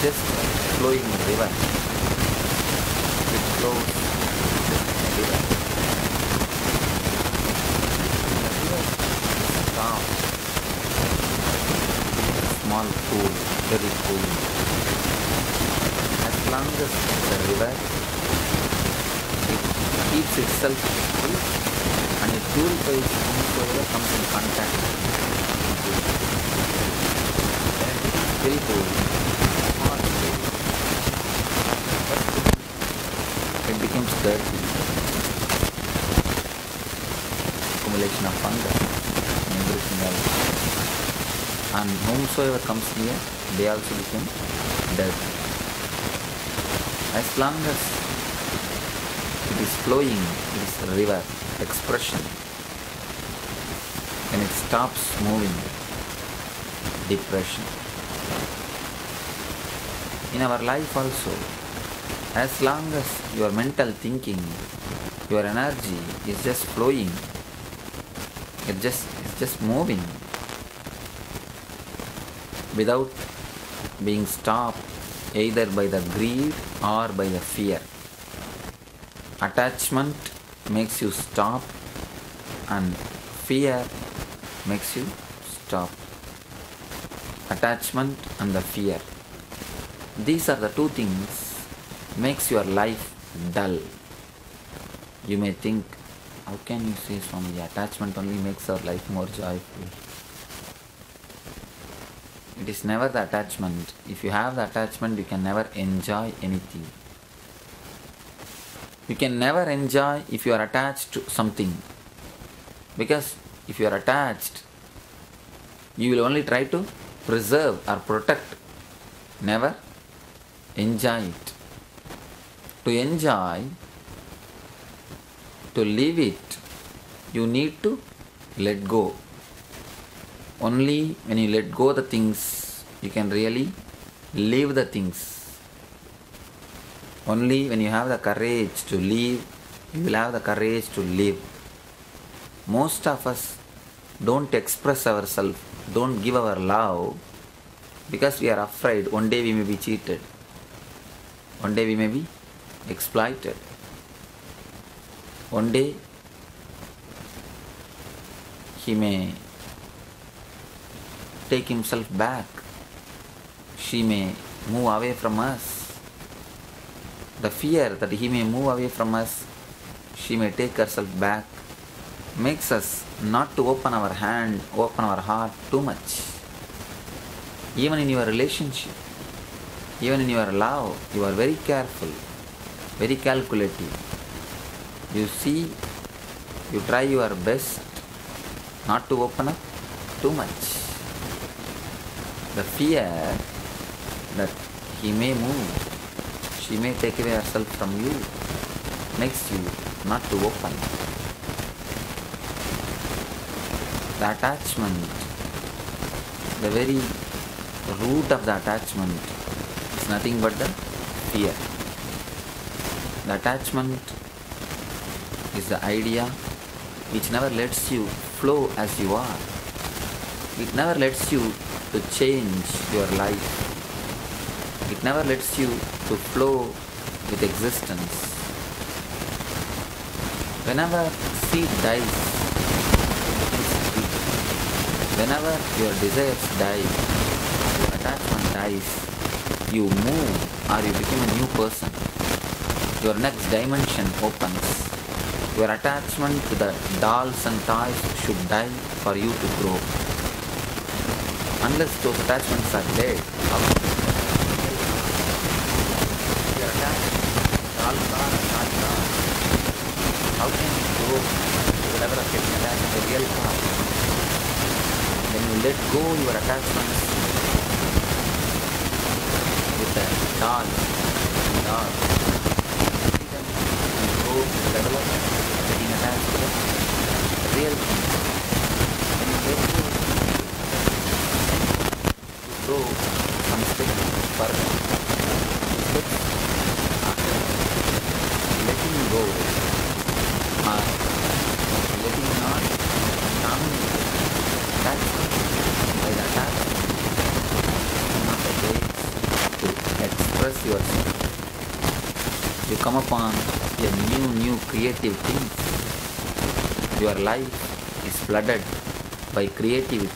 just flowing river. It flows river. The river stops. Small pool, very cool. As long as the river, it keeps itself full and it purifies whomsoever comes in contact with it. When it is very cool, hot cool, it becomes dirty. Accumulation of fungus and everything else. And whomsoever comes near, they also become dirty. As long as it is flowing, it is a river, expression. When it stops moving, depression. In our life also, as long as your mental thinking, your energy is just flowing, it's just moving without being stopped either by the greed or by the fear. Attachment makes you stop and fear makes you stop. Attachment and the fear. These are the two things makes your life dull. You may think, how can you say Swami, the attachment only makes our life more joyful? It is never the attachment. If you have the attachment, you can never enjoy anything. You can never enjoy if you are attached to something. Because if you are attached, you will only try to preserve or protect, never enjoy it. To enjoy, to live it, you need to let go. Only when you let go the things, you can really live the things. Only when you have the courage to live, you will have the courage to live. Most of us don't express ourselves, don't give our love, because we are afraid one day we may be cheated. One day we may be exploited. One day he may take himself back. She may move away from us. The fear that he may move away from us, she may take herself back, makes us not to open our hand, open our heart too much. Even in your relationship, even in your love, you are very careful, very calculative. You see, you try your best not to open up too much. The fear that he may move, she may take away herself from you, makes you not to open. The attachment, the very root of the attachment is nothing but the fear. The attachment is the idea which never lets you flow as you are. It never lets you to change your life. It never lets you to flow with existence. Whenever seed dies, whenever your desires die, your attachment dies, you move or you become a new person. Your next dimension opens. Your attachment to the dolls and toys should die for you to grow. Unless those attachments are dead, your attachment to dolls and toys, how can you grow to the level of getting attached to a real car? When you let go your attachments with the dolls and dolls, you grow to the level of getting attached to the real thing. When you let go, you grow some step further. Steps after letting go or letting not dominate attachment by the attachment, not the ways to express yourself. You come upon a new creative things. Your life is flooded by creativity.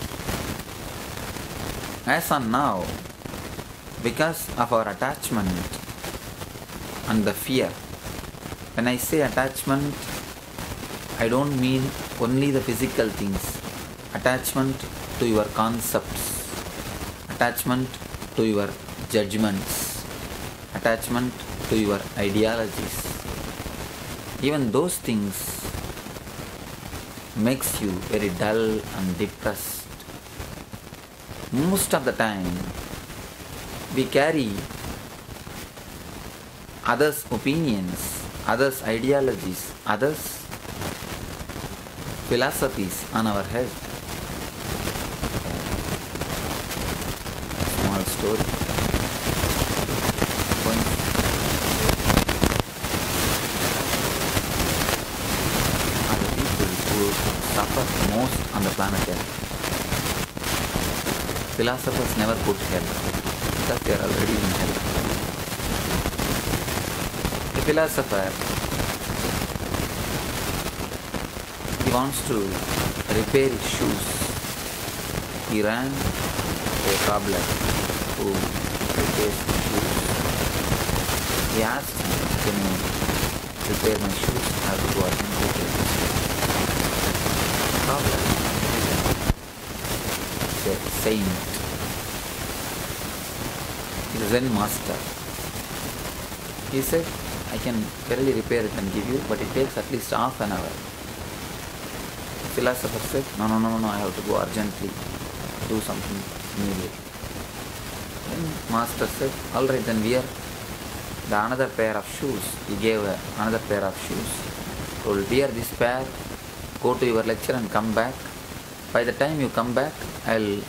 As on now, because of our attachment and the fear. When I say attachment, I don't mean only the physical things. Attachment to your concepts, attachment to your judgments, attachment to your ideologies. Even those things makes you very dull and depressed. Most of the time, we carry others' opinions, others' ideologies, others' philosophies on our head. Small story. Are the people who suffer most on the planet Earth. Philosophers never put hell because they are already in hell. A philosopher, he wants to repair his shoes. He ran to a cobbler who repairs his shoes. He asked him, "Can you repair my shoes? I have to go out and repair my shoes." Cobbler is a saint. He is a Zen master. He said, "I can barely repair it and give you, but it takes at least half an hour." The philosopher said, No, I have to go urgently, do something immediately. Then master said, "Alright, then wear the another pair of shoes." He gave another pair of shoes. Told, "Wear this pair, go to your lecture and come back. By the time you come back, I'll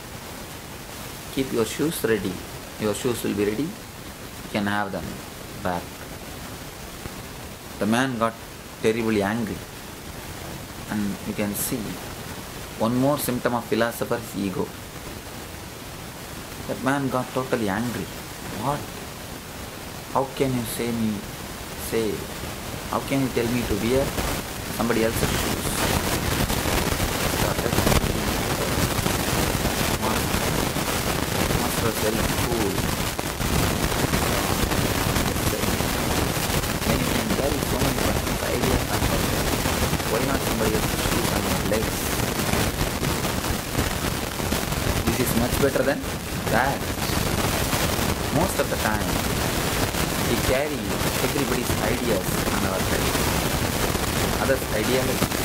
keep your shoes ready. Your shoes will be ready. You can have them back." The man got terribly angry. And you can see one more symptom of philosopher's ego. That man got totally angry. What? How can you how can you tell me to wear somebody else's shoes? Master was very cool. When you can carry so many person's ideas and why not somebody else's shoes on your legs? This is much better than that. Most of the time, we carry everybody's ideas on our head. Others' ideologies,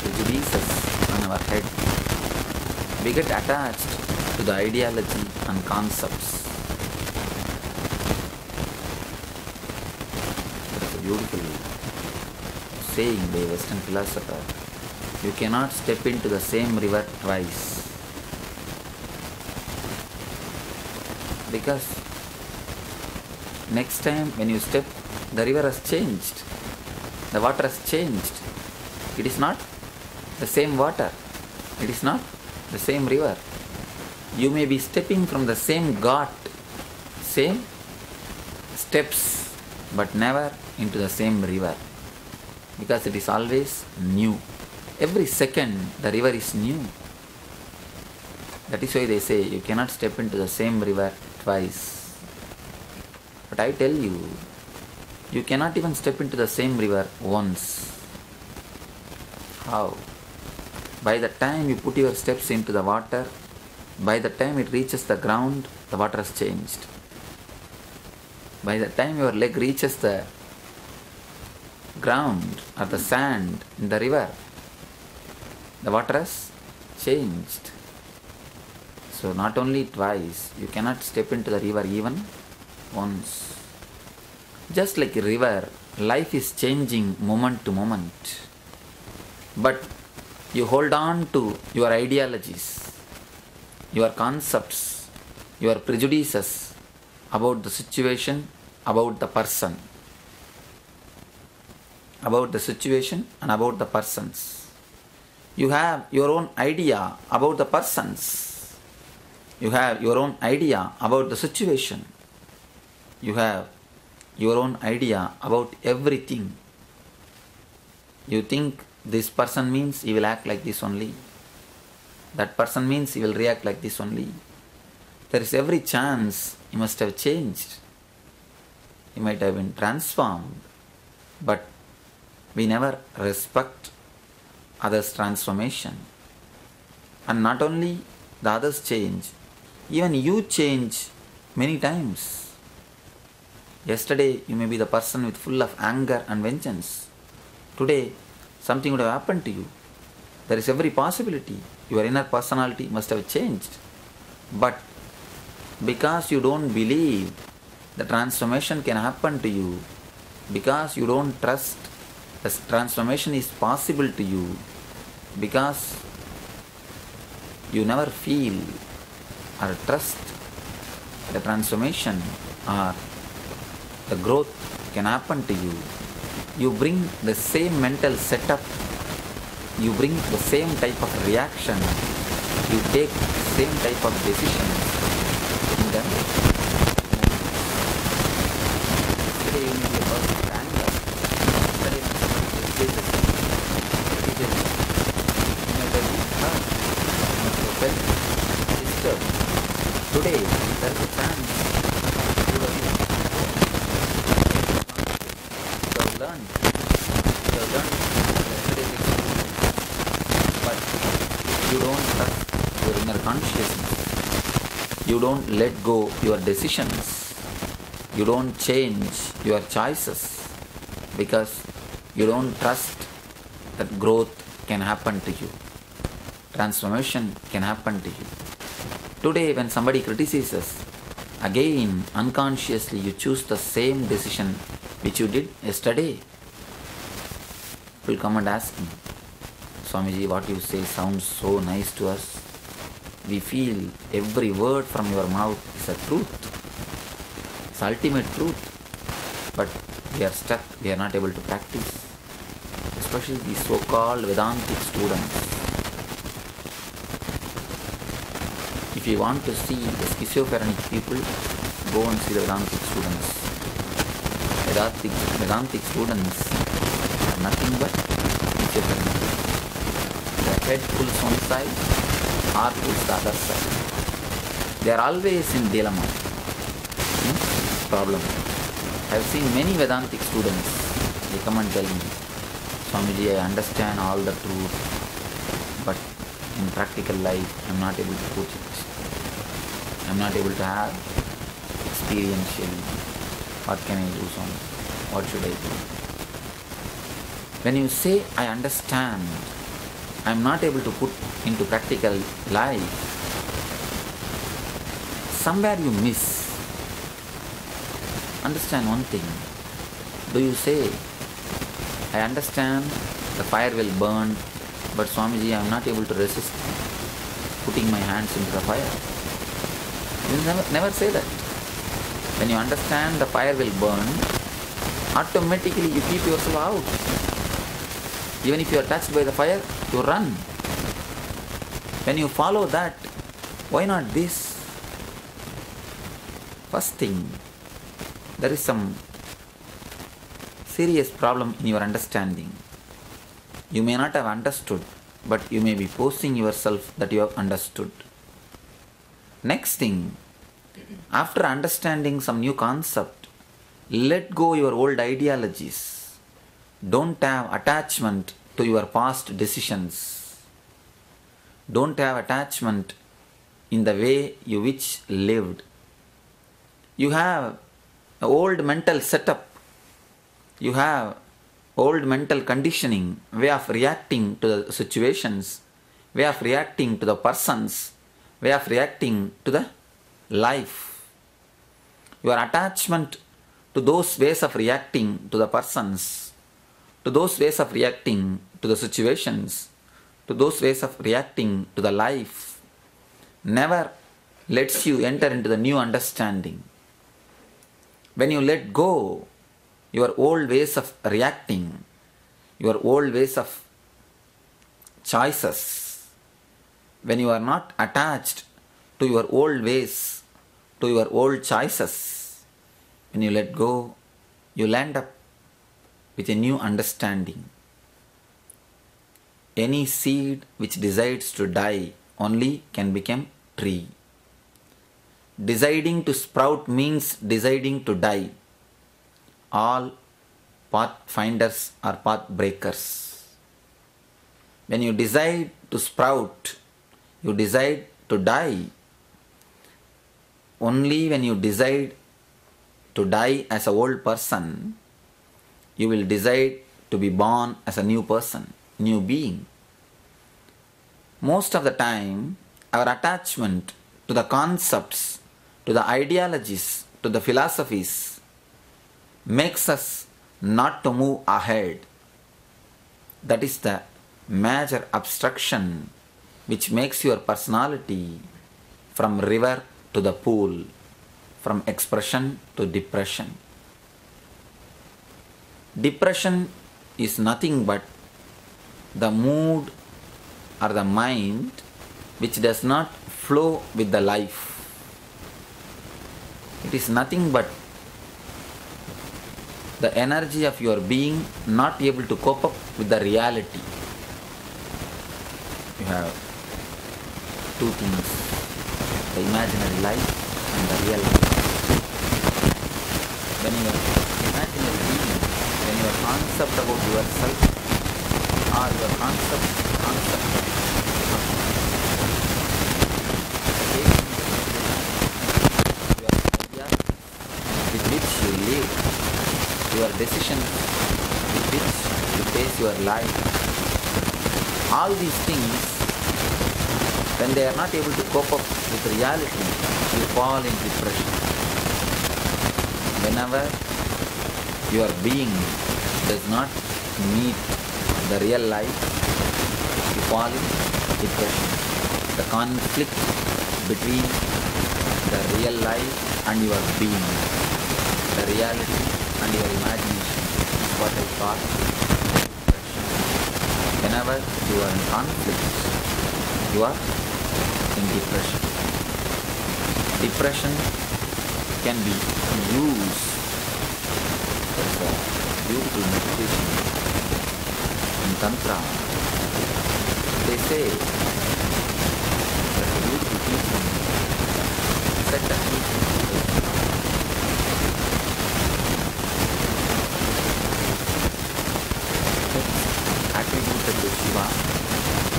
prejudices on our head. We get attached to the ideology and concepts. That's a beautiful saying by a Western philosopher. You cannot step into the same river twice. Because next time when you step, the river has changed. The water has changed. It is not the same water. It is not the same river. You may be stepping from the same ghat, same steps, but never into the same river. Because it is always new. Every second the river is new. That is why they say you cannot step into the same river twice. But I tell you, you cannot even step into the same river once. How? By the time you put your steps into the water, by the time it reaches the ground, the water has changed. By the time your leg reaches the ground or the sand in the river, the water has changed. So not only twice, you cannot step into the river even once. Just like a river, life is changing moment to moment. But you hold on to your ideologies, your concepts, your prejudices about the situation, about the person. About the situation and about the persons. You have your own idea about the persons. You have your own idea about the situation. you have your own idea about everything. You think this person means he will act like this only. That person means he will react like this only. There is every chance he must have changed. He might have been transformed. But we never respect others' transformation. And not only the others change, even you change many times. Yesterday you may be the person with full of anger and vengeance. Today something would have happened to you. There is every possibility your inner personality must have changed. But because you don't believe the transformation can happen to you, because you don't trust the transformation is possible to you, because you never feel or trust the transformation or the growth can happen to you, you bring the same mental setup, you bring the same type of reaction, you take the same type of decisions in the today you may be a person with anger. Today when somebody faces criticism, you may have been hurt, you must have felt disturbed. Today there is a chance you have learned yesterday's experience, but you don't trust your inner consciousness, you don't let go your decisions, you don't change your choices because you don't trust that growth can happen to you, transformation can happen to you. Today when somebody criticizes, again unconsciously you choose the same decision which you did yesterday. Will come and ask me, Swamiji, what you say sounds so nice to us. We feel every word from your mouth is a truth. It's ultimate truth. But we are stuck, we are not able to practice. Especially these so-called Vedantic students. If you want to see the schizophrenic people, go and see the Vedantic students. Vedantic students are nothing but schizophrenic. The head pulls one side, heart pulls the other side. They are always in dilemma, problem. I have seen many Vedantic students, they come and tell me, Swamiji, I understand all the truth, but in practical life I am not able to put it. I am not able to have experientially. What can I do, Swami? What should I do? When you say, I understand, I am not able to put into practical life, somewhere you miss. Understand one thing. Do you say, I understand the fire will burn, but Swamiji, I am not able to resist putting my hands into the fire? You never say that. When you understand the fire will burn, automatically you keep yourself out. Even if you are touched by the fire, you run. When you follow that, why not this? First thing, there is some serious problem in your understanding. You may not have understood, but you may be posing yourself that you have understood. Next thing, after understanding some new concept, let go your old ideologies. Don't have attachment to your past decisions. Don't have attachment in the way you which lived. You have an old mental setup. You have old mental conditioning, way of reacting to the situations, way of reacting to the persons, way of reacting to the life. Your attachment to those ways of reacting to the persons, to those ways of reacting to the situations, to those ways of reacting to the life, never lets you enter into the new understanding. When you let go your old ways of reacting, your old ways of choices, when you are not attached to your old ways, to your old choices, when you let go, you'll end up with a new understanding. Any seed which decides to die only can become tree. Deciding to sprout means deciding to die. All pathfinders are path breakers. When you decide to sprout, you decide to die. Only when you decide to die as an old person, you will decide to be born as a new person, new being. Most of the time, our attachment to the concepts, to the ideologies, to the philosophies makes us not to move ahead. That is the major obstruction which makes your personality from river to the pool, from expression to depression. Depression is nothing but the mood or the mind which does not flow with the life. It is nothing but the energy of your being not able to cope up with the reality. You have two things, the imaginary life and the real life. When your imaginary being, when your concept about yourself or your concept with which you live, your decisions with which you face your life, all these things, when they are not able to cope up with reality, you fall in depression. Whenever your being does not meet the real life, you fall in depression. The conflict between the real life and your being, the reality and your imagination is what I call depression. Whenever you are in conflict, you are in depression. Depression can be used as a beautiful meditation in Tantra. They say that a beautiful teaching set a teaching attributed to Shiva,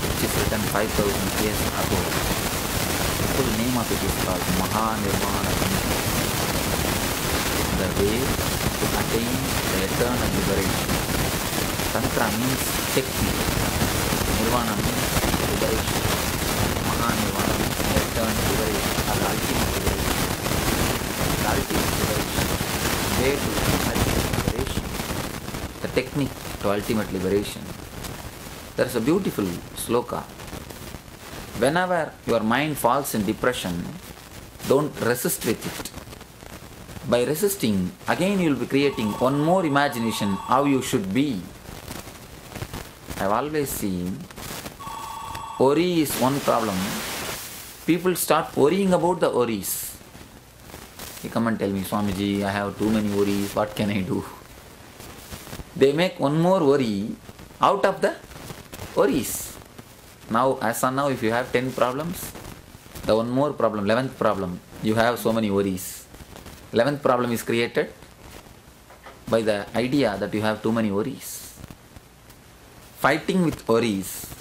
which is written 5,000 years ago. The full name of it is called Mahanirvana, the way to attain the eternal liberation. Tantra means technique, Nirvana means liberation, Mahanirvana means eternal liberation or the ultimate liberation. The ultimate liberation, way to ultimate liberation, the technique to ultimate liberation. There is a beautiful sloka. Whenever your mind falls in depression, don't resist with it. By resisting, again you will be creating one more imagination how you should be. I have always seen worry is one problem. People start worrying about the worries. They come and tell me, Swamiji, I have too many worries, what can I do? They make one more worry out of the worries. Now, as on now, if you have 10 problems, the one more problem, 11th problem, you have so many worries. 11th problem is created by the idea that you have too many worries. Fighting with worries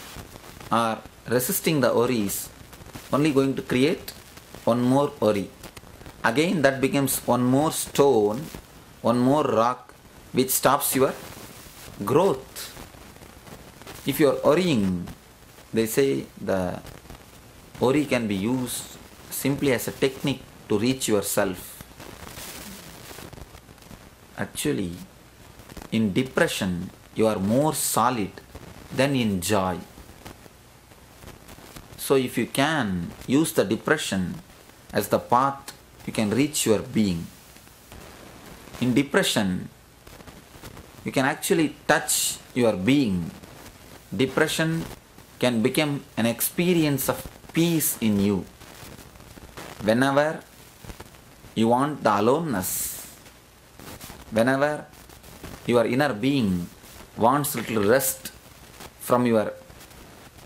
or resisting the worries only going to create one more worry. Again, that becomes one more stone, one more rock which stops your growth. If you are worrying, they say the worry can be used simply as a technique to reach yourself. Actually, in depression, you are more solid than in joy. So if you can use the depression as the path, you can reach your being. In depression, you can actually touch your being. Depression can become an experience of peace in you. Whenever you want the aloneness, Whenever your inner being wants little rest from your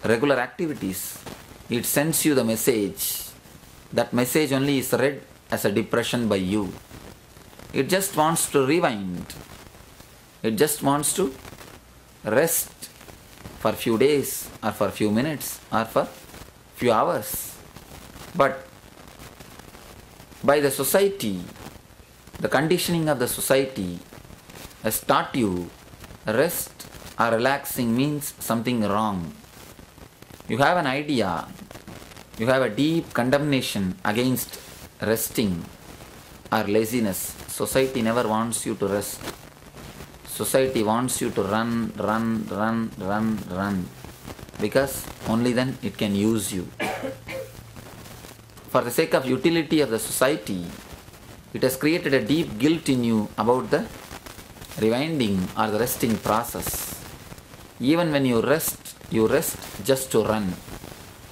regular activities, it sends you the message. That message only is read as a depression by you. It just wants to rewind. It just wants to rest for few days or for few minutes or for few hours. But by the society, the conditioning of the society has taught you rest or relaxing means something wrong. You have an idea, you have a deep condemnation against resting or laziness. Society never wants you to rest. Society wants you to run, because only then it can use you. For the sake of utility of the society, it has created a deep guilt in you about the rewinding or the resting process. Even when you rest just to run,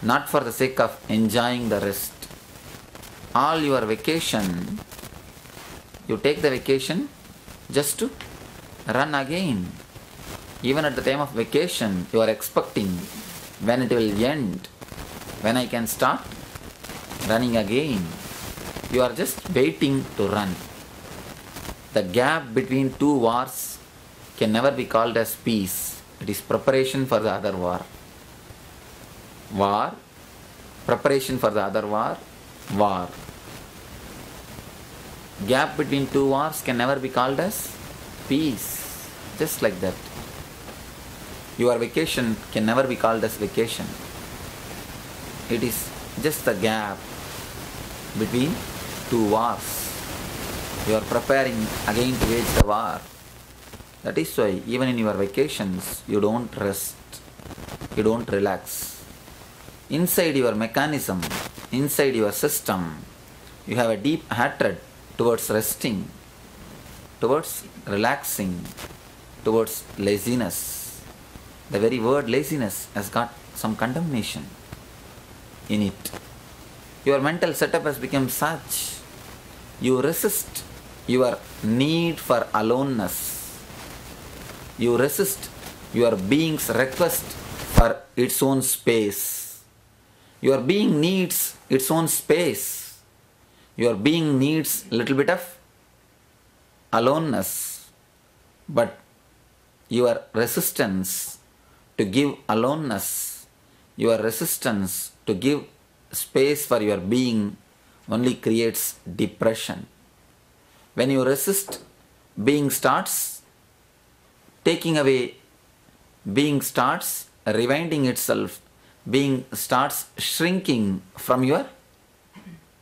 not for the sake of enjoying the rest. All your vacation, you take the vacation just to run again. Even at the time of vacation, you are expecting when it will end, when I can start running again. You are just waiting to run. The gap between two wars can never be called as peace. It is preparation for the other war. War, preparation for the other war, war. Gap between two wars can never be called as peace. Just like that. Your vacation can never be called as vacation. It is just the gap between two wars. You are preparing again to wage the war. That is why even in your vacations, you don't rest. You don't relax. Inside your mechanism, inside your system, you have a deep hatred towards resting, towards relaxing, towards laziness. The very word laziness has got some condemnation in it. Your mental setup has become such. You resist your need for aloneness. You resist your being's request for its own space. Your being needs its own space. Your being needs a little bit of aloneness. But your resistance to give aloneness, your resistance to give space for your being only creates depression. When you resist, being starts taking away, being starts rewinding itself, being starts shrinking from your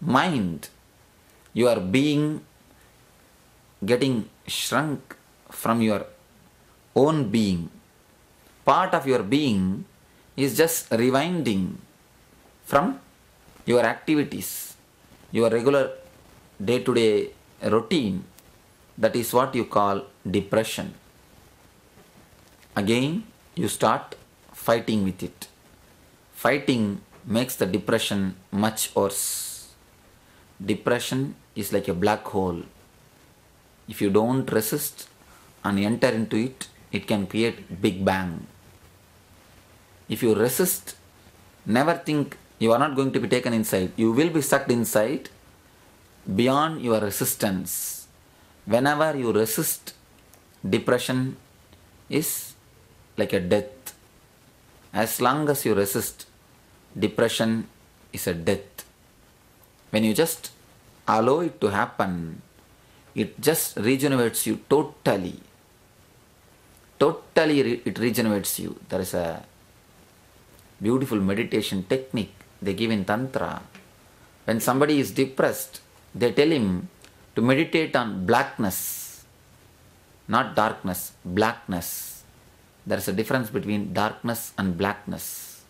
mind. Your being getting shrunk from your own being. Part of your being is just rewinding from your activities, your regular day-to-day routine. That is what you call depression. Again, you start fighting with it. Fighting makes the depression much worse. Depression is like a black hole. If you don't resist and enter into it, it can create Big Bang. If you resist, never think you are not going to be taken inside. You will be sucked inside beyond your resistance. Whenever you resist, depression is like a death. As long as you resist, depression is a death. When you just allow it to happen, it just regenerates you totally. Totally it regenerates you. There is a beautiful meditation technique they give in Tantra. When somebody is depressed, they tell him to meditate on blackness, not darkness, blackness. There is a difference between darkness and blackness.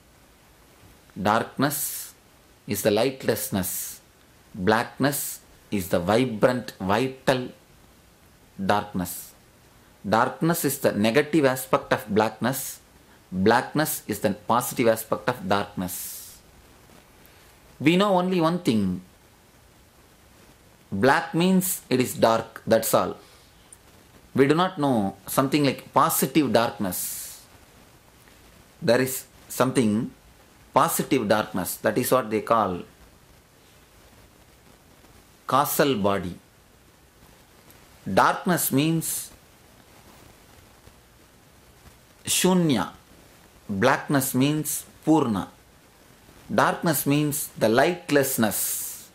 Darkness is the lightlessness. Blackness is the vibrant, vital darkness. Darkness is the negative aspect of blackness. Blackness is the positive aspect of darkness. We know only one thing. Black means it is dark, that's all. We do not know something like positive darkness. There is something positive darkness. That is what they call causal body. Darkness means shunya. Blackness means purna. Darkness means the lightlessness.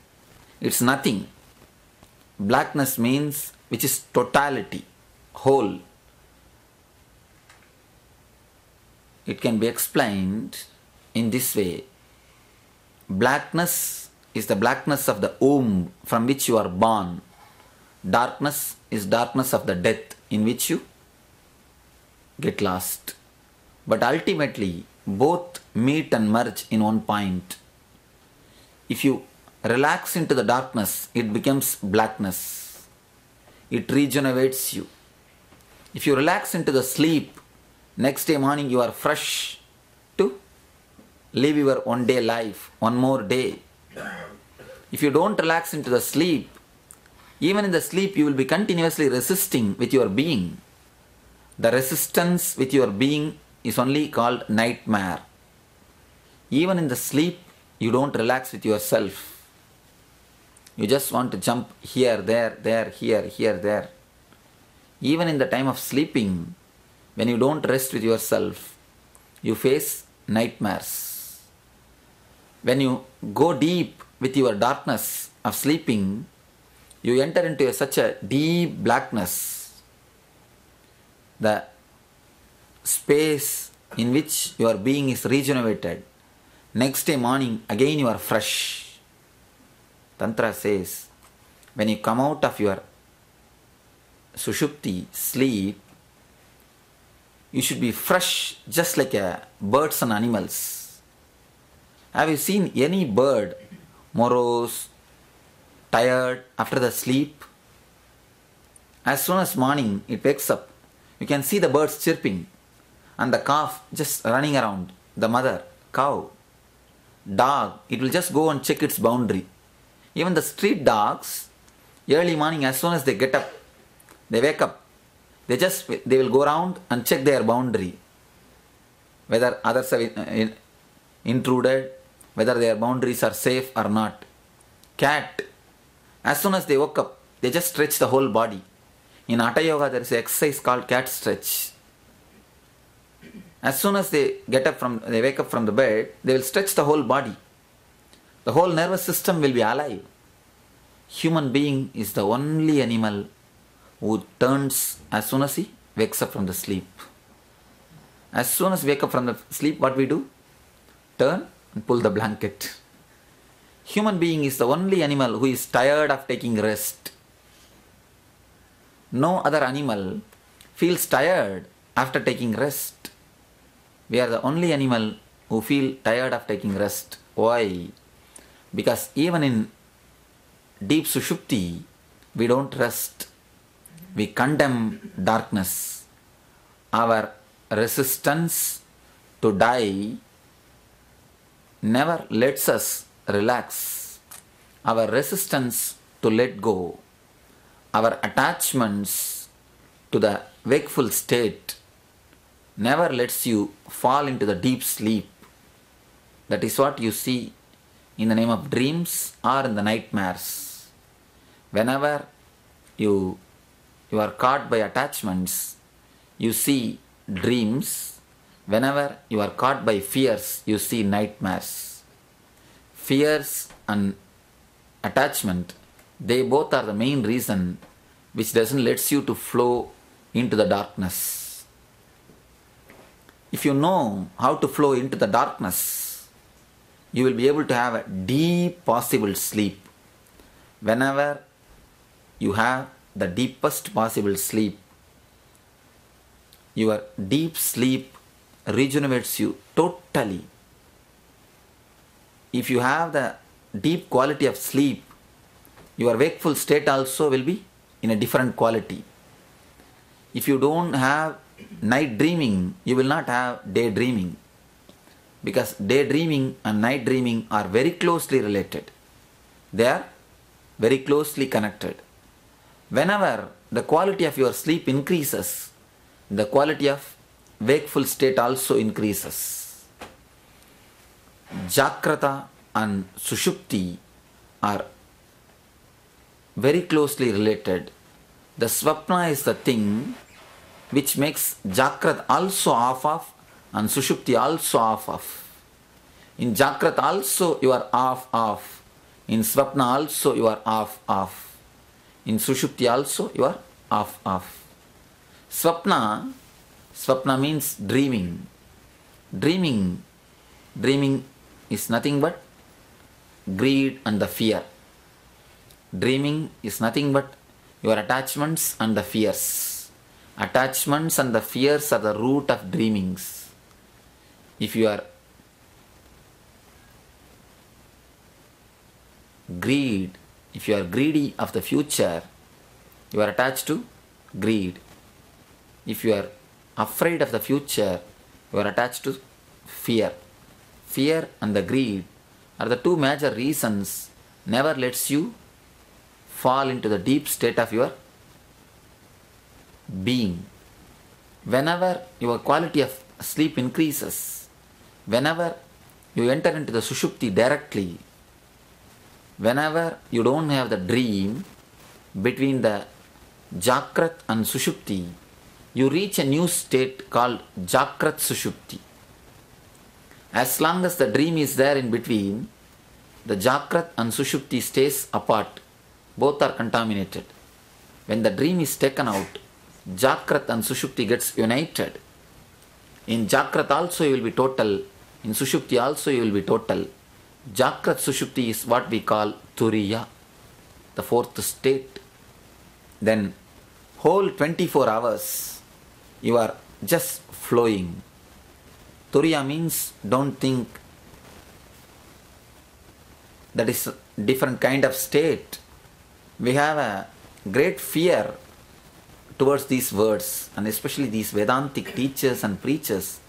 It's nothing. Blackness means which is totality, whole. It can be explained in this way. Blackness is the blackness of the womb from which you are born. Darkness is darkness of the death in which you get lost. But ultimately, both meet and merge in one point. If you relax into the darkness, it becomes blackness. It regenerates you. If you relax into the sleep, next day morning you are fresh to live your one day life, one more day. If you don't relax into the sleep, even in the sleep you will be continuously resisting with your being. The resistance with your being is only called nightmare. Even in the sleep, you don't relax with yourself. You just want to jump here, there, here, there. Even in the time of sleeping, when you don't rest with yourself, you face nightmares. When you go deep with your darkness of sleeping, you enter into such a deep blackness. The space in which your being is regenerated. Next day morning, again you are fresh. Tantra says, when you come out of your sushupti, sleep, you should be fresh just like birds and animals. Have you seen any bird morose, tired after the sleep? As soon as morning it wakes up, you can see the birds chirping and the calf just running around, the mother, cow, dog, it will just go and check its boundary. Even the street dogs, early morning as soon as they get up, they wake up, they will go around and check their boundary, whether others have intruded, whether their boundaries are safe or not. Cat, as soon as they woke up, they just stretch the whole body. In Hatha Yoga, there is an exercise called cat stretch. As soon as they wake up from the bed, they will stretch the whole body. The whole nervous system will be alive. Human being is the only animal who turns as soon as he wakes up from the sleep. As soon as we wake up from the sleep, what we do? Turn and pull the blanket. Human being is the only animal who is tired of taking rest. No other animal feels tired after taking rest. We are the only animal who feel tired of taking rest. Why? Because even in deep sushupti, we don't rest. We condemn darkness. Our resistance to die never lets us relax. Our resistance to let go, our attachments to the wakeful state never lets you fall into the deep sleep. That is what you see in the name of dreams or in the nightmares. Whenever you are caught by attachments, you see dreams. Whenever you are caught by fears, you see nightmares. Fears and attachment, they both are the main reason which doesn't let you to flow into the darkness. If you know how to flow into the darkness, you will be able to have a deep possible sleep. Whenever you have the deepest possible sleep, your deep sleep regenerates you totally. If you have the deep quality of sleep, your wakeful state also will be in a different quality. If you don't have night dreaming, you will not have daydreaming. Because daydreaming and night dreaming are very closely related. They are very closely connected. Whenever the quality of your sleep increases, the quality of wakeful state also increases. Jagrata and Sushupti are very closely related. The Swapna is the thing which makes Jagrat also off and Sushupti also off. In Jagrat also you are off. In Swapna also you are off. In Sushupti also you are off. Swapna means dreaming. Dreaming is nothing but greed and the fear. Dreaming is nothing but your attachments and the fears. Attachments and the fears are the root of dreamings. If you are greedy of the future, you are attached to greed. If you are afraid of the future, you are attached to fear. Fear and the greed are the two major reasons never lets you fall into the deep state of your being. Whenever your quality of sleep increases, whenever you enter into the Sushupti directly, whenever you don't have the dream between the Jagrat and Sushupti, you reach a new state called Jagrat Sushupti. As long as the dream is there in between, the Jagrat and Sushupti stays apart. Both are contaminated. When the dream is taken out, Jagrat and Sushupti gets united. In Jagrat also you will be total. In Sushupti also you will be total. Jagrat Sushupti is what we call Turiya, the fourth state. Then whole 24 hours you are just flowing. Turiya means don't think. That is a different kind of state. We have a great fear towards these words, and especially these Vedantic teachers and preachers.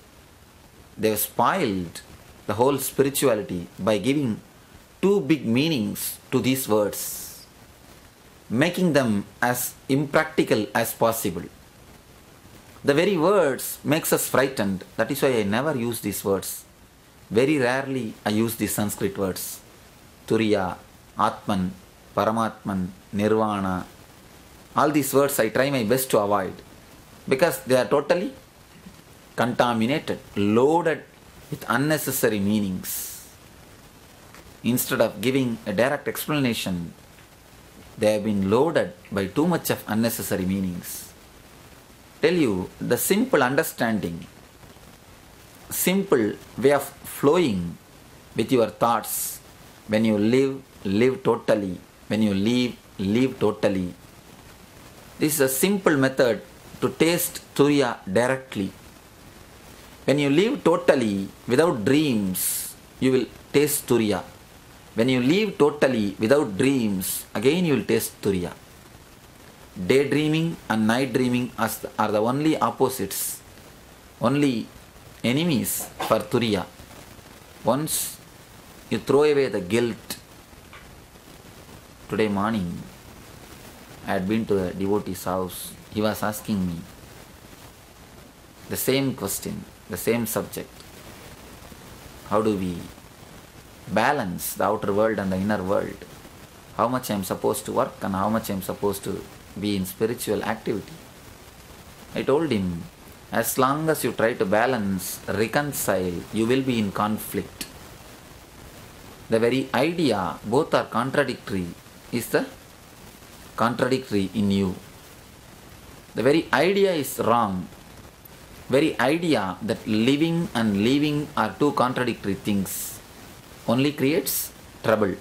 They have spoiled the whole spirituality by giving two big meanings to these words, making them as impractical as possible. The very words makes us frightened. That is why I never use these words. Very rarely I use these Sanskrit words. Turiya, Atman, Paramatman, Nirvana. All these words I try my best to avoid because they are totally contaminated, loaded with unnecessary meanings. Instead of giving a direct explanation, they have been loaded by too much of unnecessary meanings. Tell you the simple understanding, simple way of flowing with your thoughts. When you live totally. When you leave totally. This is a simple method to taste Turiya directly. When you live totally without dreams, you will taste Turiya. When you live totally without dreams, again you will taste Turiya. Daydreaming and night dreaming are the only opposites, only enemies for Turiya. Once you throw away the guilt. Today morning, I had been to the devotee's house. He was asking me the same question, the same subject. How do we balance the outer world and the inner world? How much I am supposed to work and how much I am supposed to be in spiritual activity? I told him, as long as you try to balance, reconcile, you will be in conflict. The very idea, both are contradictory, is the contradictory in you. The very idea is wrong. Very idea that living and leaving are two contradictory things only creates trouble.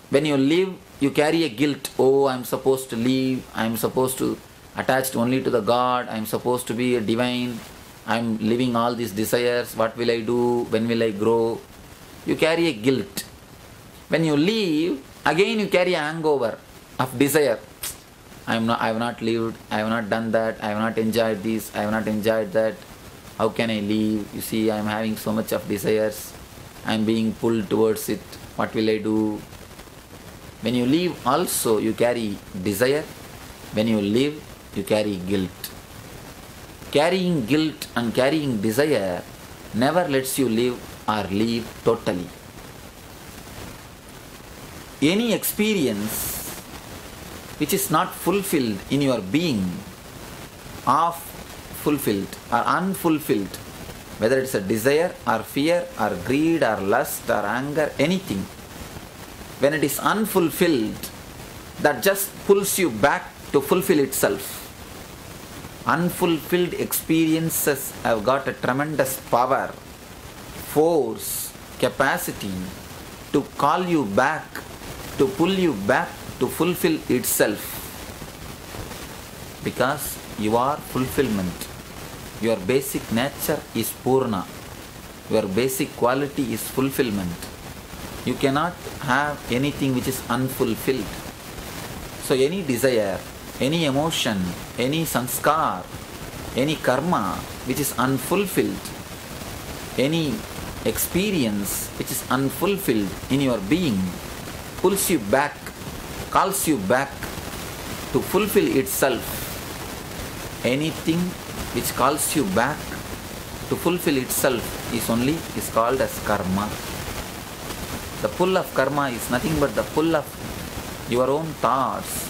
When you live, you carry a guilt. Oh, I am supposed to live. I am supposed to attached only to the God. I am supposed to be a divine. I am living all these desires. What will I do? When will I grow? You carry a guilt. When you leave, again you carry a hangover of desire. I have not lived, I have not done that, I have not enjoyed this, I have not enjoyed that. How can I leave? You see, I am having so much of desires. I am being pulled towards it. What will I do? When you live also you carry desire. When you live you carry guilt. Carrying guilt and carrying desire never lets you live or live totally. Any experience which is not fulfilled in your being, half fulfilled or unfulfilled, whether it's a desire or fear or greed or lust or anger, anything, when it is unfulfilled, that just pulls you back to fulfill itself. Unfulfilled experiences have got a tremendous power, force, capacity to call you back, to pull you back to fulfill itself. Because you are fulfillment. Your basic nature is Purna. Your basic quality is fulfillment. You cannot have anything which is unfulfilled. So any desire, any emotion, any sanskar, any karma which is unfulfilled, any experience which is unfulfilled in your being pulls you back, calls you back to fulfill itself. Anything which calls you back to fulfill itself is called as karma. The pull of karma is nothing but the pull of your own thoughts,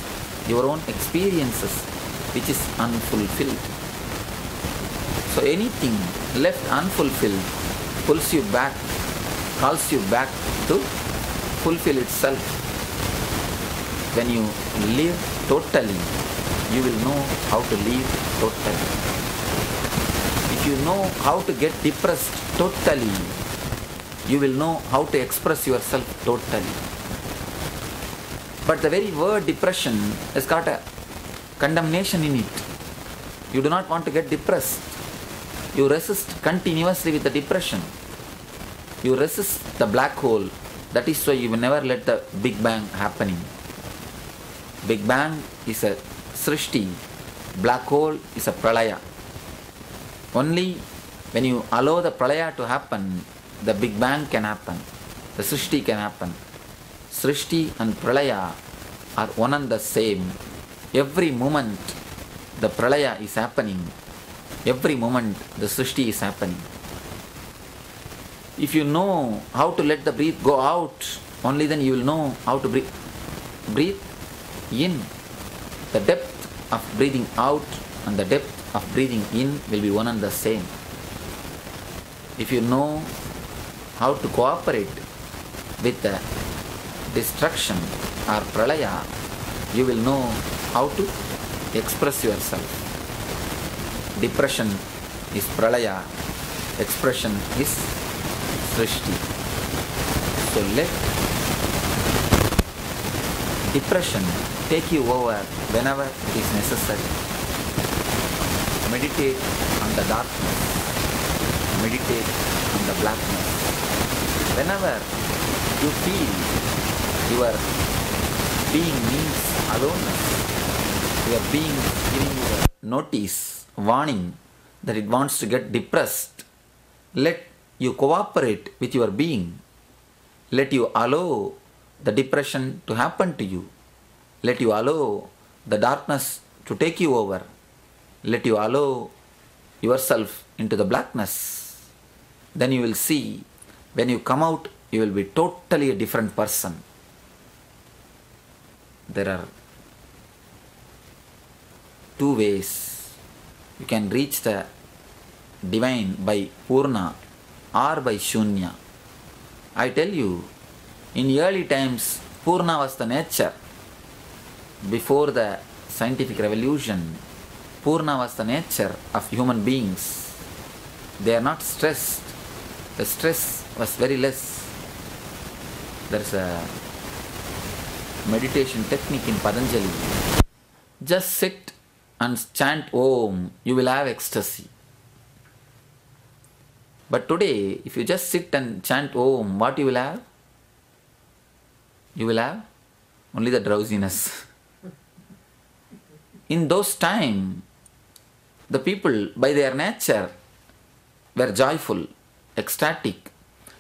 your own experiences which is unfulfilled. So anything left unfulfilled pulls you back, calls you back to fulfill itself. When you live totally, you will know how to live totally. If you know how to get depressed totally, you will know how to express yourself totally. But the very word depression has got a condemnation in it. You do not want to get depressed. You resist continuously with the depression. You resist the black hole. That is why you will never let the Big Bang happening. Big Bang is a Srishti. Black hole is a Pralaya. Only when you allow the Pralaya to happen, the Big Bang can happen. The Srishti can happen. Srishti and Pralaya are one and the same. Every moment the Pralaya is happening. Every moment the Srishti is happening. If you know how to let the breath go out, only then you will know how to breathe. Breathe in. The depth of breathing out and the depth of breathing in will be one and the same. If you know how to cooperate with the destruction or pralaya, you will know how to express yourself. Depression is pralaya, expression is srishti. So let depression take you over whenever it is necessary. Meditate on the darkness. Meditate on the blackness. Whenever you feel your being needs aloneness, your being giving you a notice, warning that it wants to get depressed, let you cooperate with your being. Let you allow the depression to happen to you. Let you allow the darkness to take you over. Let you allow yourself into the blackness. Then you will see, when you come out, you will be totally a different person. There are two ways. You can reach the divine by Purna or by Shunya. I tell you, in early times, Purna was the nature. Before the scientific revolution, Purna was the nature of human beings. They are not stressed. The stress was very less. There is a meditation technique in Patanjali. Just sit and chant Om, you will have ecstasy. But today, if you just sit and chant Om, what you will have? You will have only the drowsiness. In those times, the people by their nature were joyful, ecstatic.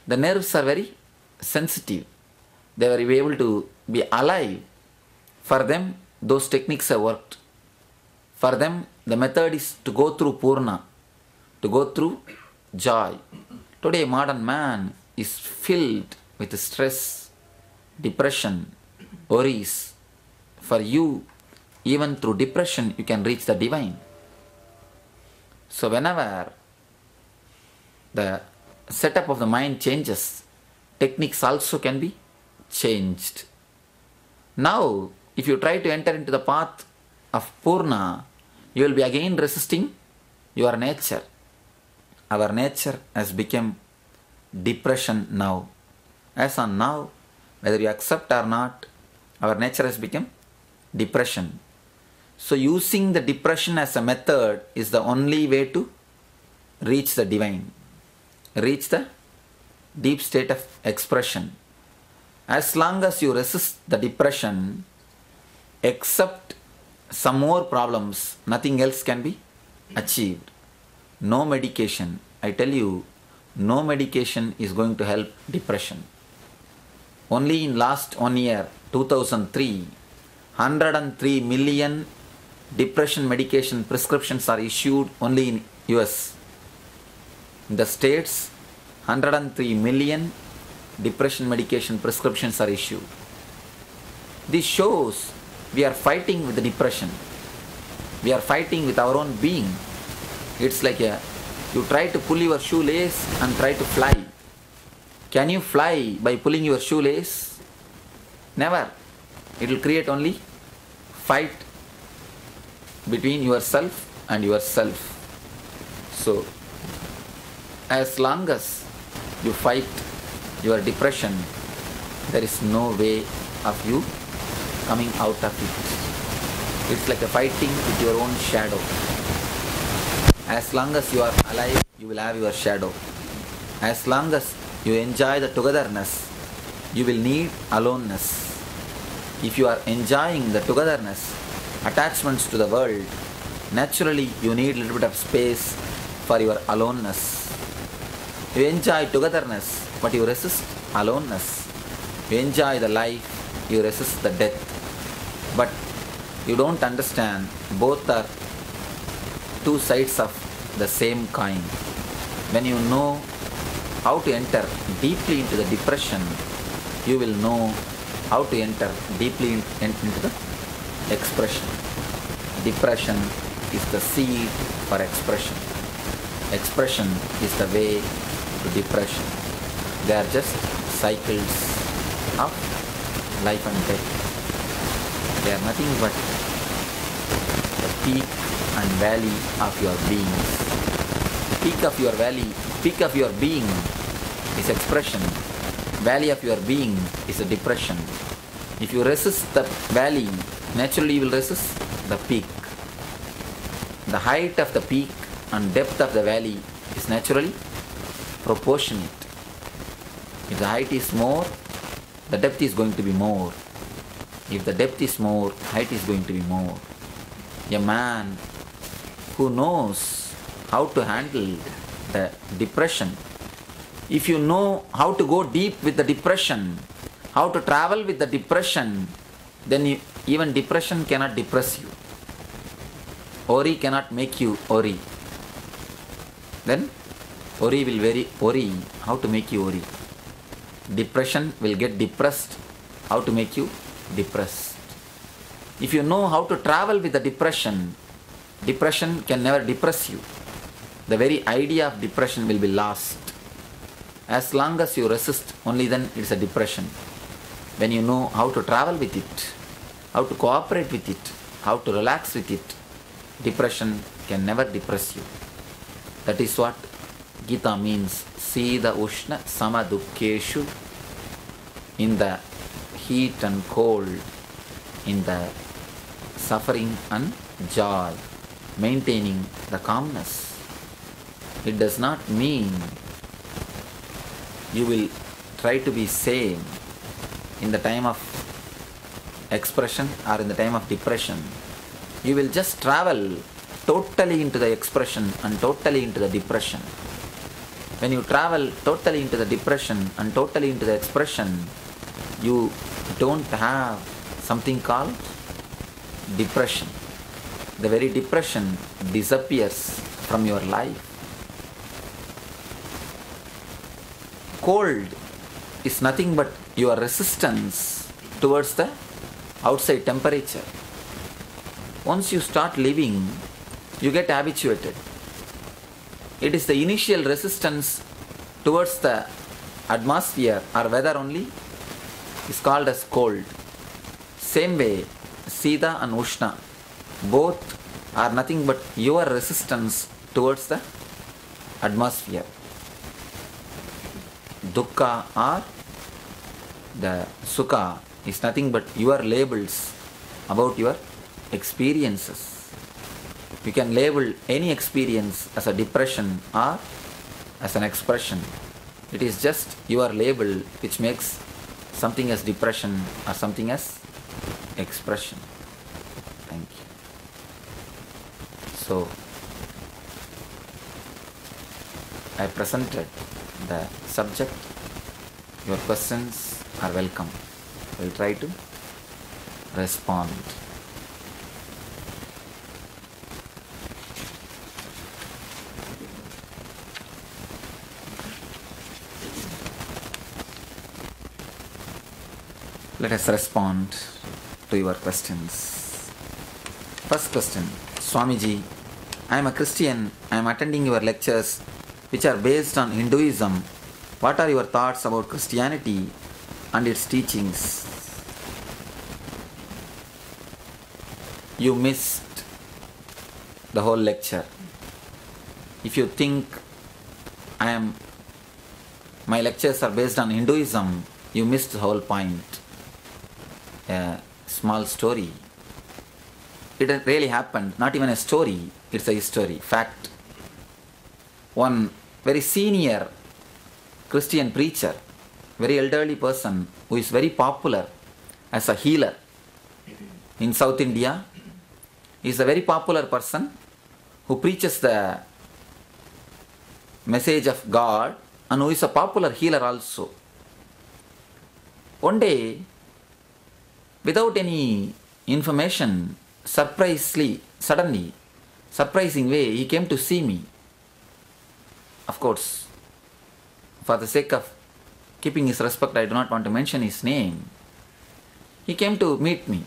The nerves are very sensitive. they were able to be alive. For them, those techniques have worked. For them, the method is to go through Purna, to go through joy. Today, modern man is filled with stress, depression, worries. For you, even through depression, you can reach the divine. So whenever the setup of the mind changes, techniques also can be changed. Now, if you try to enter into the path of Purna, you will be again resisting your nature. Our nature has become depression now. As on now, whether you accept or not, our nature has become depression. So using the depression as a method is the only way to reach the divine, reach the deep state of expression. As long as you resist the depression, accept some more problems, nothing else can be achieved. No medication. I tell you, no medication is going to help depression. Only in last 1 year, 2003, 103 million depression medication prescriptions are issued only in US. In the States, 103 million depression medication prescriptions are issued. This shows we are fighting with the depression. We are fighting with our own being. It's like you try to pull your shoelace and try to fly. Can you fly by pulling your shoelace? Never. It will create only fight between yourself and yourself. So, as long as you fight your depression, there is no way of you coming out of it. It's like a fighting with your own shadow. As long as you are alive, you will have your shadow. As long as you enjoy the togetherness, you will need aloneness. If you are enjoying the togetherness, attachments to the world, naturally you need a little bit of space for your aloneness. You enjoy togetherness, but you resist aloneness. You enjoy the life, you resist the death. But you don't understand, both are two sides of the same coin. When you know how to enter deeply into the depression, you will know how to enter deeply into the expression. Depression is the seed for expression. Expression is the way to depression. They are just cycles of life and death. They are nothing but the peak and valley of your beings. The peak of your valley, peak of your being is expression. Valley of your being is a depression. If you resist the valley, naturally you will resist the peak. The height of the peak and depth of the valley is naturally proportionate. If the height is more, the depth is going to be more. If the depth is more, height is going to be more. A man who knows how to handle the depression, if you know how to go deep with the depression, how to travel with the depression, then even depression cannot depress you. Worry cannot make you worry. Then worry will worry how to make you worry. Depression will get depressed how to make you depressed. If you know how to travel with the depression, depression can never depress you. The very idea of depression will be lost. As long as you resist, only then it's a depression. When you know how to travel with it, how to cooperate with it, how to relax with it, depression can never depress you. That is what Gita means. Sida Ushna Samadukkeshu, in the heat and cold, in the suffering and joy, maintaining the calmness. It does not mean you will try to be same in the time of expression or in the time of depression. You will just travel totally into the expression and totally into the depression. When you travel totally into the depression and totally into the expression, you don't have something called depression. The very depression disappears from your life. Cold is nothing but your resistance towards the outside temperature. Once you start living, you get habituated. It is the initial resistance towards the atmosphere or weather only is called as cold. Same way, Sita and Ushna, both are nothing but your resistance towards the atmosphere. Dukkha or the Sukha is nothing but your labels about your experiences. You can label any experience as a depression or as an expression. It is just your label which makes something as depression or something as expression. Thank you. So, I presented the subject. Your questions are welcome. We'll try to respond. Let us respond to your questions. First question, Swamiji, I am a Christian. I am attending your lectures which are based on Hinduism. What are your thoughts about Christianity and its teachings? You missed the whole lecture. If you think my lectures are based on Hinduism, you missed the whole point. A small story. It really happened, not even a story, it's a history, fact. One very senior Christian preacher, very elderly person who is very popular as a healer in South India, is a very popular person who preaches the message of God and who is a popular healer also. One day, without any information, surprising way, he came to see me. Of course, for the sake of keeping his respect, I do not want to mention his name. He came to meet me.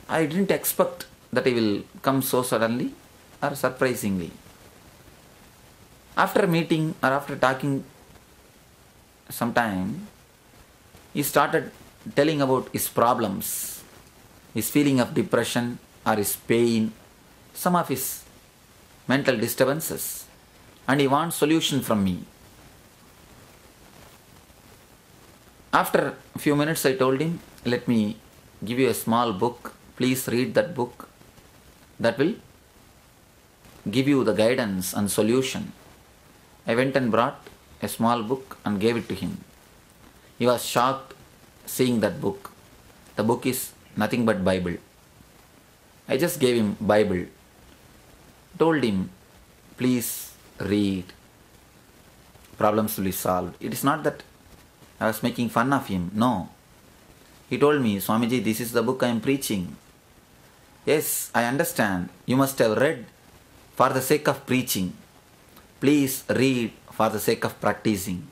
I didn't expect that he will come so suddenly or surprisingly. After meeting or after talking some time, he started telling about his problems, his feeling of depression or his pain, some of his mental disturbances, and he wants solution from me. After a few minutes I told him, let me give you a small book, please read that book, that will give you the guidance and solution. I went and brought a small book and gave it to him. He was shocked seeing that book. The book is nothing but Bible. I just gave him Bible. Told him, please read. Problems will be solved. It is not that I was making fun of him. No. He told me, Swamiji, this is the book I am preaching. Yes, I understand. You must have read for the sake of preaching. Please read for the sake of practicing.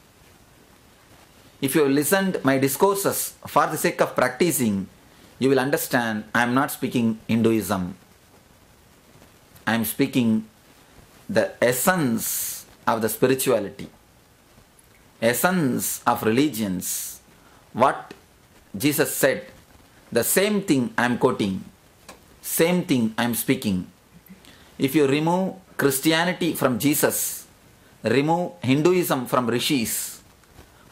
If you have listened my discourses for the sake of practicing, you will understand I am not speaking Hinduism. I am speaking the essence of the spirituality, essence of religions. What Jesus said, the same thing I am quoting, same thing I am speaking. If you remove Christianity from Jesus, remove Hinduism from rishis,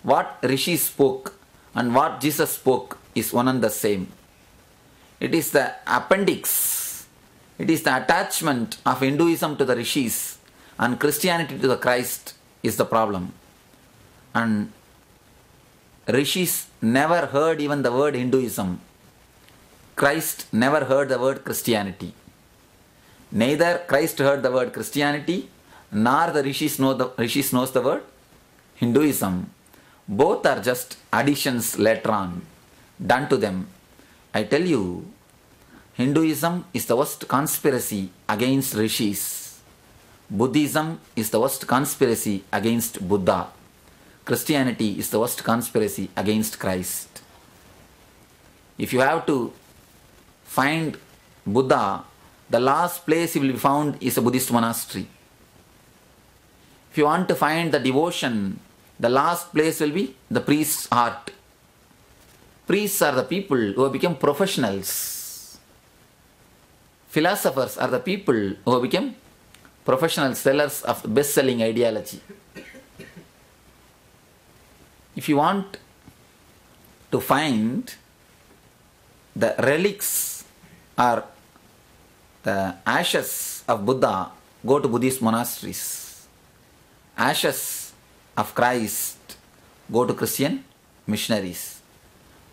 what rishis spoke and what Jesus spoke is one and the same. It is the appendix, it is the attachment of Hinduism to the rishis and Christianity to the Christ is the problem. And rishis never heard even the word Hinduism. Christ never heard the word Christianity. Neither Christ heard the word Christianity, nor the rishis knows the word Hinduism. Both are just additions later on done to them. I tell you, Hinduism is the worst conspiracy against rishis. Buddhism is the worst conspiracy against Buddha. Christianity is the worst conspiracy against Christ. If you have to find Buddha, the last place he will be found is a Buddhist monastery. If you want to find the devotion, the last place will be the priest's heart. Priests are the people who have become professionals. Philosophers are the people who have become professional sellers of best-selling ideology. If you want to find the relics or the ashes of Buddha, go to Buddhist monasteries. Ashes of Christ, go to Christian missionaries.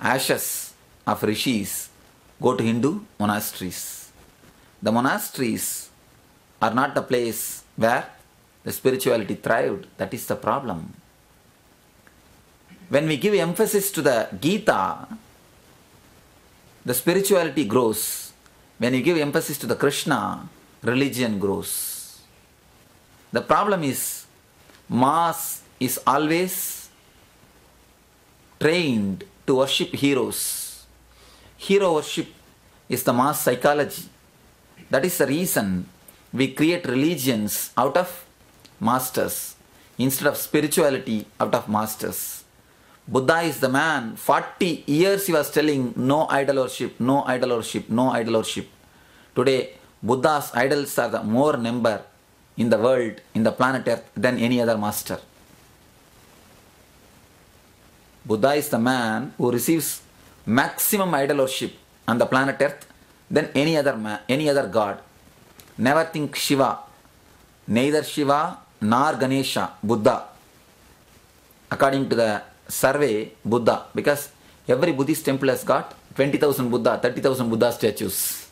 Ashes of rishis, go to Hindu monasteries. The monasteries are not the place where the spirituality thrived. That is the problem. When we give emphasis to the Gita, the spirituality grows. When you give emphasis to the Krishna, religion grows. The problem is, mass is always trained to worship heroes. Hero worship is the mass psychology. That is the reason we create religions out of masters instead of spirituality out of masters. Buddha is the man, 40 years he was telling no idol worship, no idol worship, no idol worship. Today, Buddha's idols are the more number in the world, in the planet Earth than any other master. Buddha is the man who receives maximum idol worship on the planet Earth than any other god. Never think Shiva. Neither Shiva nor Ganesha, Buddha. According to the survey, Buddha, because every Buddhist temple has got 20,000 Buddha, 30,000 Buddha statues.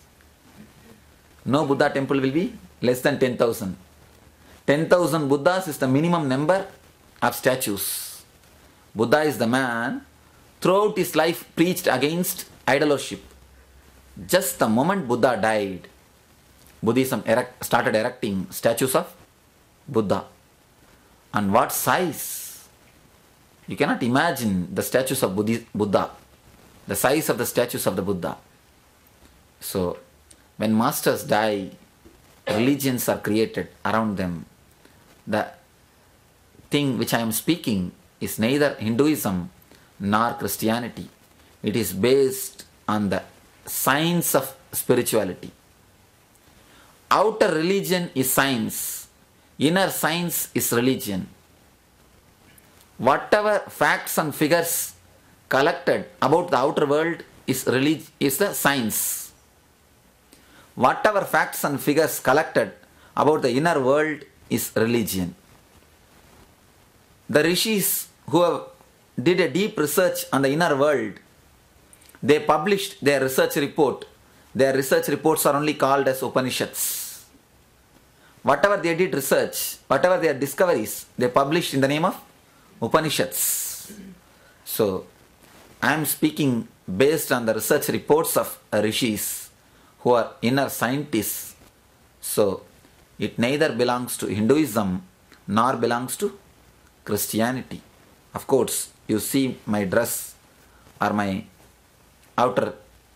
No Buddha temple will be less than 10,000. 10,000 Buddhas is the minimum number of statues. Buddha is the man throughout his life preached against idol worship. Just the moment Buddha died, Buddhism started erecting statues of Buddha. And what size? You cannot imagine the statues of Buddha, the size of the statues of the Buddha. So, when masters die, religions are created around them. The thing which I am speaking is neither Hinduism nor Christianity. It is based on the science of spirituality. Outer religion is science. Inner science is religion. Whatever facts and figures collected about the outer world is the science. Whatever facts and figures collected about the inner world is religion. The rishis who did a deep research on the inner world, they published their research report. Their research reports are only called as Upanishads. Whatever they did research, whatever their discoveries, they published in the name of Upanishads. So, I am speaking based on the research reports of rishis who are inner scientists. So, it neither belongs to Hinduism nor belongs to Christianity. Of course, you see my dress or my outer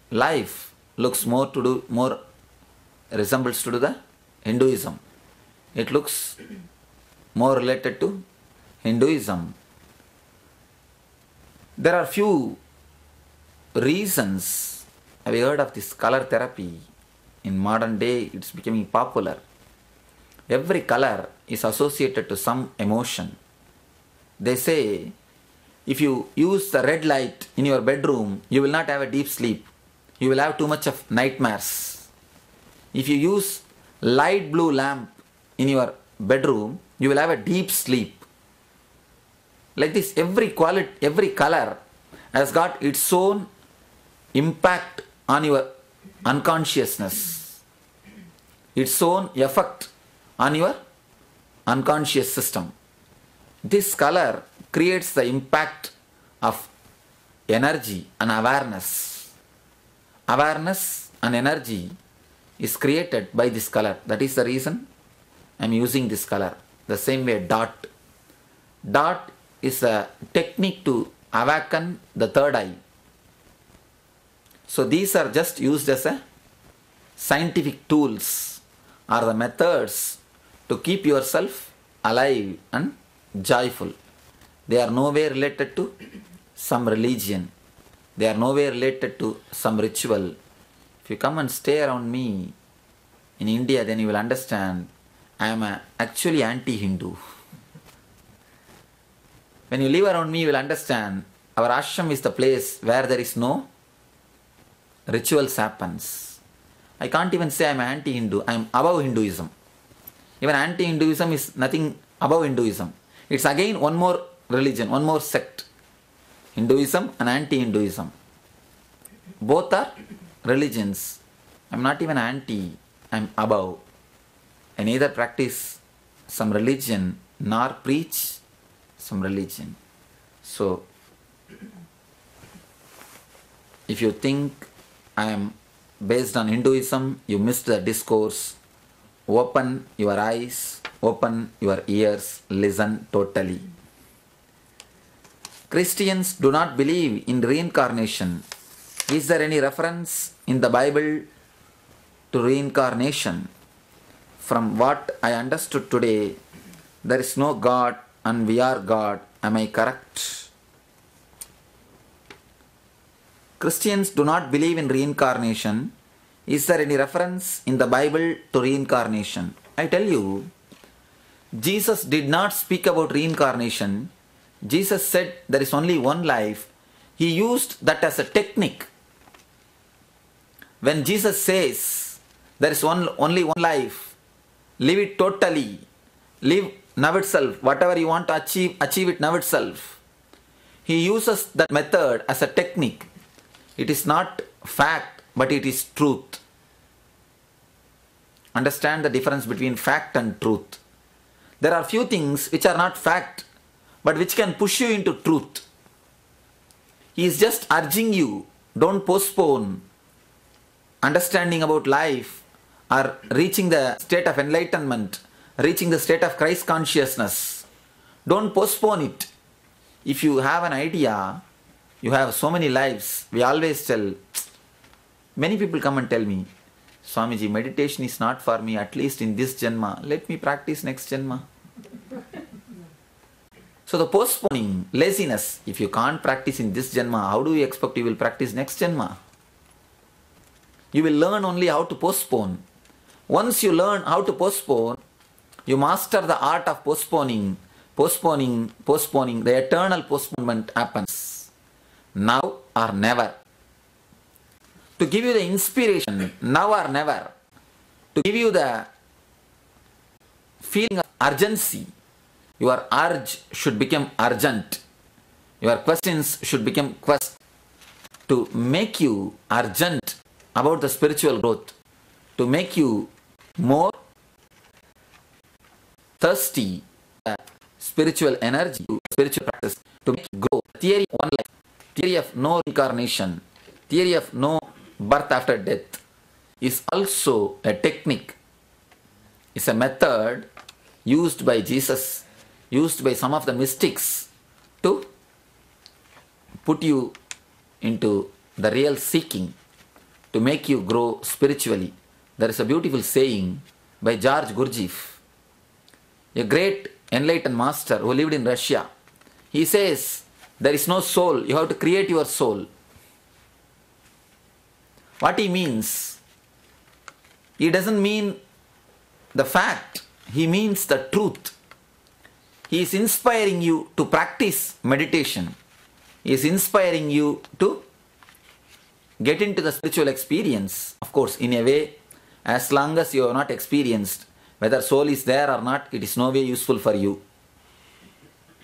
life looks more resembles to the Hinduism. It looks more related to Hinduism. There are few reasons. Have you heard of this color therapy? In modern day, it's becoming popular. Every color is associated to some emotion. They say, if you use the red light in your bedroom, you will not have a deep sleep. You will have too much of nightmares. If you use light blue lamp in your bedroom, you will have a deep sleep. Like this, every color has got its own impact on your unconsciousness, its own effect on your unconscious system. This color creates the impact of energy and awareness. Awareness and energy is created by this color. That is the reason I am using this color. The same way dot. Dot is a technique to awaken the third eye. So these are just used as a scientific tools or the methods to keep yourself alive and joyful. They are nowhere related to some religion. They are nowhere related to some ritual. If you come and stay around me in India, then you will understand I am actually anti-Hindu. When you live around me, you will understand our ashram is the place where there is no rituals happens. I can't even say I am anti-Hindu. I am above Hinduism. Even anti-Hinduism is nothing above Hinduism. It's again one more religion, one more sect. Hinduism and anti-Hinduism. Both are religions. I am not even anti, I am above. I neither practice some religion nor preach some religion. So, if you think I am based on Hinduism, you missed the discourse. Open your eyes, open your ears, listen totally. Christians do not believe in reincarnation. Is there any reference in the Bible to reincarnation? From what I understood today, there is no God and we are God. Am I correct? Christians do not believe in reincarnation. Is there any reference in the Bible to reincarnation? I tell you, Jesus did not speak about reincarnation. Jesus said there is only one life. He used that as a technique. When Jesus says there is only one life, live it totally. Live now itself. Whatever you want to achieve it now itself. He uses that method as a technique. It is not fact, but it is truth. Understand the difference between fact and truth. There are few things which are not fact, but which can push you into truth. He is just urging you, don't postpone understanding about life or reaching the state of enlightenment, reaching the state of Christ consciousness. Don't postpone it. If you have an idea, you have so many lives. We always tell, many people come and tell me, Swamiji, meditation is not for me, at least in this Janma. Let me practice next Janma. So the postponing, laziness, if you can't practice in this Janma, how do you expect you will practice next Janma? You will learn only how to postpone. Once you learn how to postpone, you master the art of postponing. The eternal postponement happens. Now or never. To give you the inspiration, now or never. To give you the feeling of urgency. Your urge should become urgent. Your questions should become questions. To make you urgent about the spiritual growth. To make you more thirsty, spiritual energy, spiritual practice, to make you grow. Theory of one life, theory of no incarnation, theory of no birth after death is also a technique. It's a method used by Jesus, used by some of the mystics to put you into the real seeking, to make you grow spiritually. There is a beautiful saying by George Gurdjieff, a great enlightened master who lived in Russia. He says, there is no soul, you have to create your soul. What he means, he doesn't mean the fact, he means the truth. He is inspiring you to practice meditation. He is inspiring you to get into the spiritual experience. Of course, in a way, as long as you have not experienced whether soul is there or not, it is no way useful for you.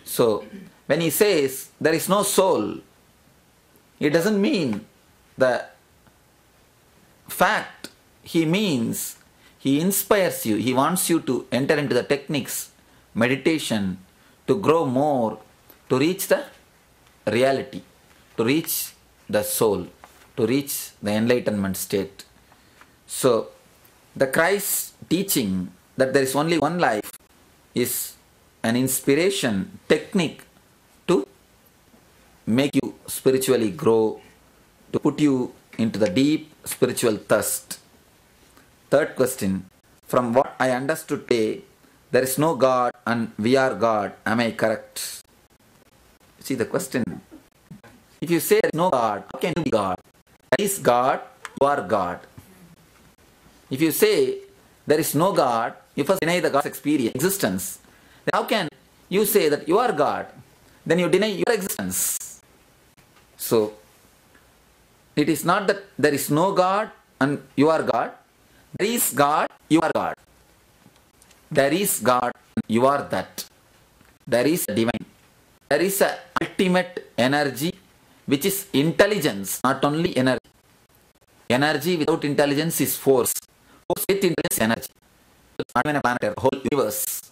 So, when he says there is no soul, it doesn't mean the fact. He means he inspires you. He wants you to enter into the techniques, meditation, to grow more, to reach the reality, to reach the soul, to reach the enlightenment state. So, the Christ teaching that there is only one life is an inspiration, technique to make you spiritually grow, to put you into the deep spiritual thirst. Third question, from what I understood today, there is no God and we are God. Am I correct? See the question. If you say there is no God, how can you be God? There is God, you are God. If you say there is no God, you first deny the God's experience, existence. Then how can you say that you are God? Then you deny your existence. So, it is not that there is no God and you are God. There is God, you are God. There is God, you are that. There is a divine. There is a ultimate energy which is intelligence, not only energy. Energy without intelligence is force. Force with intelligence is energy. It's not even a planet, a whole universe.